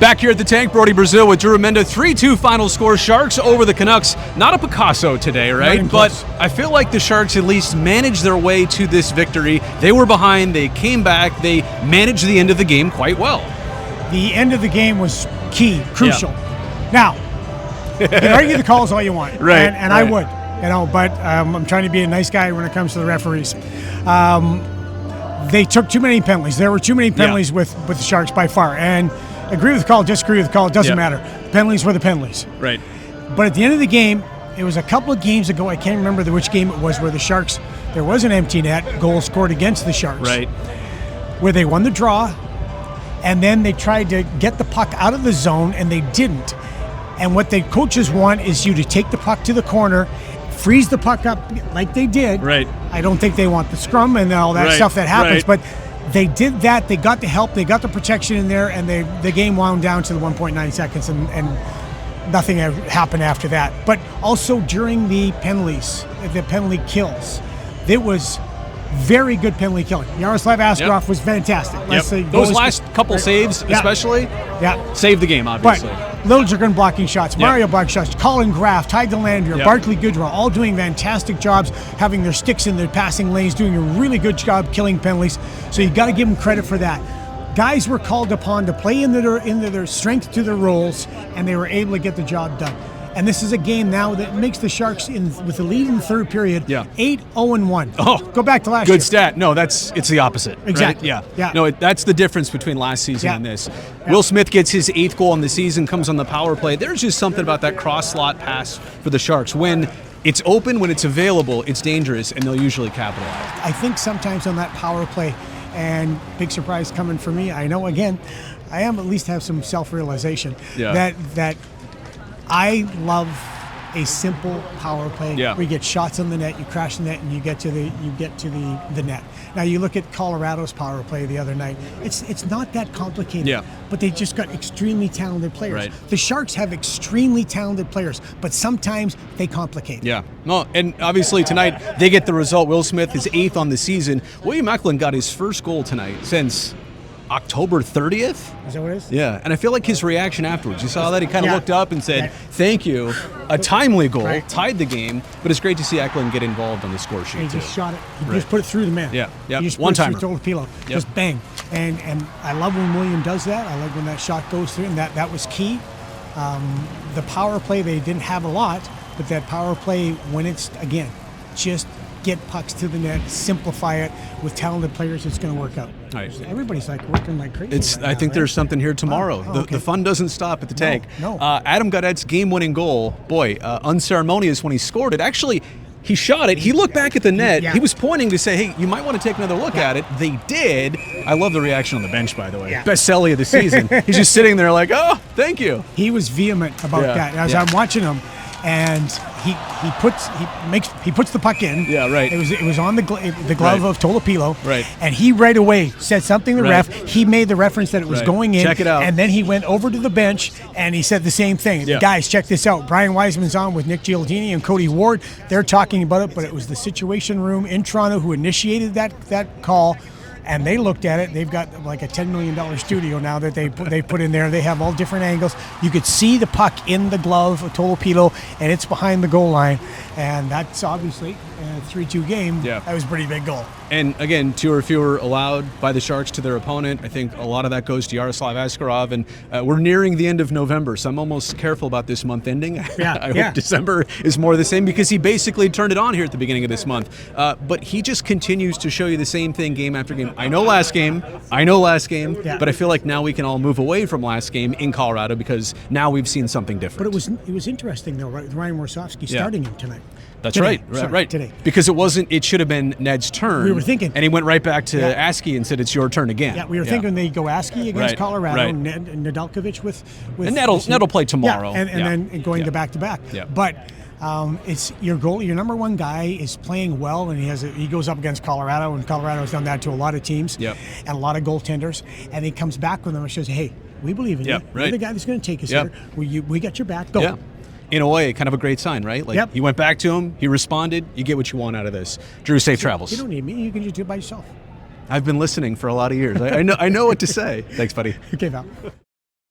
Back here at the tank, Brodie Brazil with Drew Remenda. 3-2 final score. Sharks over the Canucks. Not a Picasso today, right? But I feel like the Sharks at least managed their way to this victory. They were behind. They came back. They managed the end of the game quite well. The end of the game was key, crucial. Now, you can argue the calls all you want, right? And I would, but I'm trying to be a nice guy when it comes to the referees. They took too many penalties. There were too many penalties with the Sharks by far. And agree with the call, disagree with the call, it doesn't matter. The penalties were the penalties. Right. But at the end of the game, it was a couple of games ago, I can't remember which game it was, where the Sharks, there was an empty net goal scored against the Sharks. Right. Where they won the draw, and then they tried to get the puck out of the zone, and they didn't. And what the coaches want is you to take the puck to the corner, freeze the puck up like they did. Right. I don't think they want the scrum and all that stuff that happens, but they did that. They got the help. They got the protection in there, and the game wound down to the 1.9 seconds, and nothing happened after that. But also during the penalties, the penalty kills, it was very good penalty killing. Yaroslav Askarov was fantastic. Those last couple saves, especially, saved the game, obviously. But Liljegren blocking shots, Mario blocking shots, Colin Graff, Ty Dellandrea, Barclay Goodrow, all doing fantastic jobs, having their sticks in their passing lanes, doing a really good job killing penalties. So you got to give them credit for that. Guys were called upon to play into their strength to their roles, and they were able to get the job done. And this is a game now that makes the Sharks, with the lead in the third period, 8-0-1. Oh, go back to last year. Good stat. No, it's the opposite. Exactly. Right? Yeah. No, that's the difference between last season and this. Will Smith gets his 8th goal in the season, comes on the power play. There's just something about that cross-slot pass for the Sharks. When it's open, when it's available, it's dangerous, and they'll usually capitalize. I think sometimes on that power play, and big surprise coming for me, I know, again, I am at least have some self-realization that I love a simple power play where you get shots on the net, you crash the net, and you get to the net. Now you look at Colorado's power play the other night. It's not that complicated, but they just got extremely talented players. Right. The Sharks have extremely talented players, but sometimes they complicate. Yeah. No, and obviously tonight they get the result. Will Smith is 8th on the season. William Eklund got his first goal tonight since October 30th? Is that what it is? Yeah, and I feel like his reaction afterwards, you saw that? He kind of looked up and said, thank you. A timely goal, tied the game, but it's great to see Eklund get involved on the score sheet, He just shot it. He just put it through the man. Yeah. He just one put it timer. through the pillow. Just bang. And I love when William does that. I like when that shot goes through, and that was key. The power play, they didn't have a lot, but that power play, when it's, again, just get pucks to the net, simplify it with talented players, it's going to work out. Right. Everybody's working like crazy. I think there's something here tomorrow. The fun doesn't stop at the tank. No. Adam Gaudette's game-winning goal, unceremonious when he scored it. Actually, he shot it. He looked back at the net. He was pointing to say, hey, you might want to take another look at it. They did. I love the reaction on the bench, by the way. Best celly of the season. He's just sitting there like, oh, thank you. He was vehement about that. As I'm watching him, and he puts the puck in. Yeah, right. It was on the glove of Tolopilo. Right. And he right away said something to the ref. He made the reference that it was going in. Check it out. And then he went over to the bench and he said the same thing. Guys, check this out. Brian Wiseman's on with Nick Gialdini and Cody Ward. They're talking about it, but it was the Situation Room in Toronto who initiated that call. And they looked at it. They've got like a $10 million studio now that they put in there. They have all different angles. You could see the puck in the glove of Tolopilo, and it's behind the goal line. And that's obviously a 3-2 game. That was a pretty big goal. And again, 2 or fewer allowed by the Sharks to their opponent. I think a lot of that goes to Yaroslav Askarov. And we're nearing the end of November, so I'm almost careful about this month ending. I hope December is more the same, because he basically turned it on here at the beginning of this month. But he just continues to show you the same thing game after game. I know last game, but I feel like now we can all move away from last game in Colorado, because now we've seen something different. But it was interesting, though, right? Ryan Warsofsky starting him tonight. That's today. right. Today. Because it should have been Ned's turn. We were thinking. And he went right back to Askey and said, it's your turn again. Yeah, we were thinking they'd go Askey against Colorado, Ned and Nedeljkovic with and Ned'll play tomorrow. And then going to back-to-back. Yeah. But it's your goal. Your number one guy is playing well, and he goes up against Colorado, and Colorado's done that to a lot of teams and a lot of goaltenders. And he comes back with them and shows, hey, we believe in you. You're the guy that's going to take us here. We got your back. Go. Yeah. In a way, kind of a great sign, right? Like you went back to him, he responded, you get what you want out of this. Drew, safe travels. You don't need me. You can just do it by yourself. I've been listening for a lot of years. I know what to say. Thanks, buddy. Okay, Val.